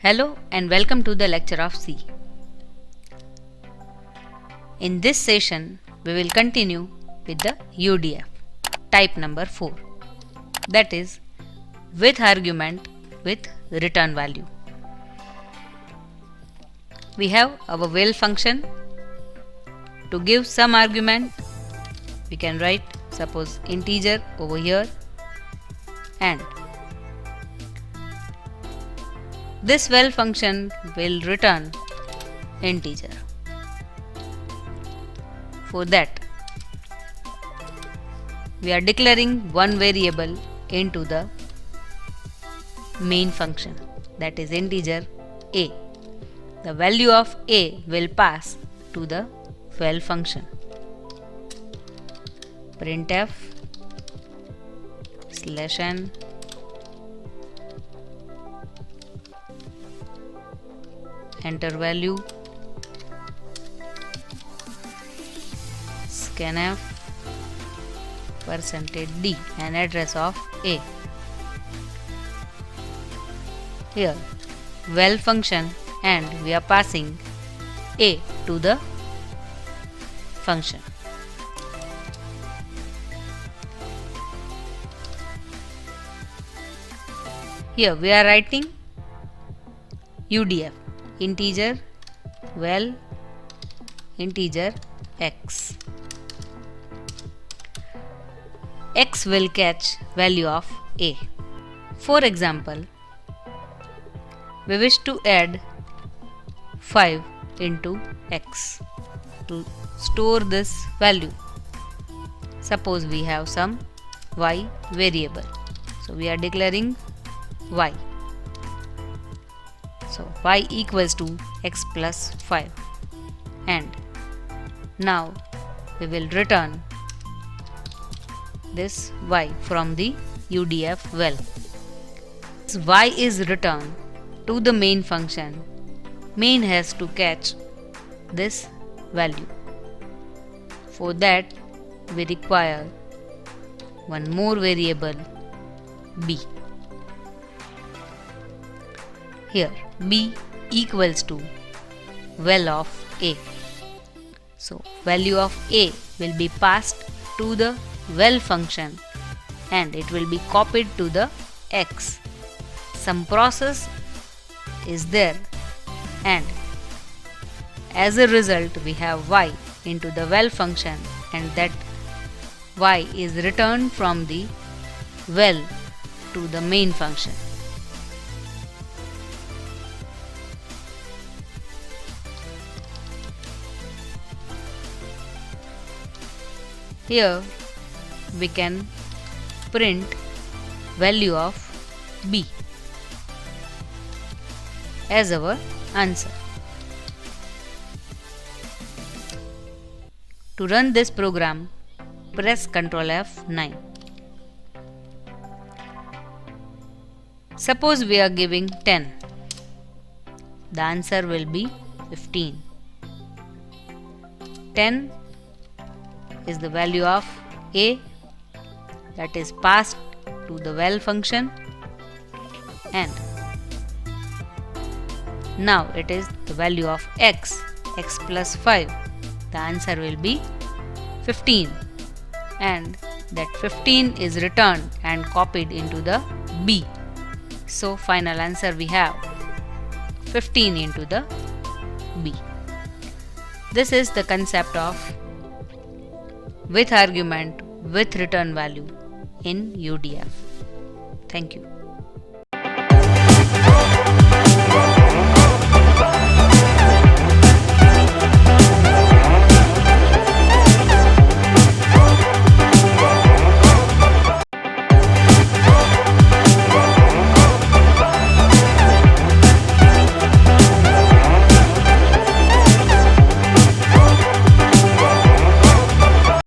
Hello and welcome to the lecture of C. In this session, we will continue with the UDF, type number 4, that is with argument with return value. We have our val function. To give some argument, we can write suppose integer over here, and this val function will return integer. For that, we are declaring one variable into the main function, that is integer a. The value of a will pass to the val function. Printf /n enter value, scanf %d and address of a. Here val function, and we are passing a to the function. Here we are writing UDF, integer val integer x. X will catch value of a. For example, we wish to add 5 into x to store this value. Suppose we have some y variable, so we are declaring y. So y equals to x plus 5, and now we will return this y from the UDF val. This y is returned to the main function. Main has to catch this value. For that, we require one more variable b. Here b equals to val of a. So value of a will be passed to the val function and it will be copied to the x. Some process is there, and as a result we have y into the val function, and that y is returned from the val to the main function. Here we can print value of b as our answer. To run this program, press Ctrl F9. Suppose we are giving 10. The answer will be 15. 10 is the value of a that is passed to the val function, and now it is the value of x plus 5. The answer will be 15, and that 15 is returned and copied into the b. So final answer we have 15 into the b. This is the concept of with argument with return value in UDF. Thank you.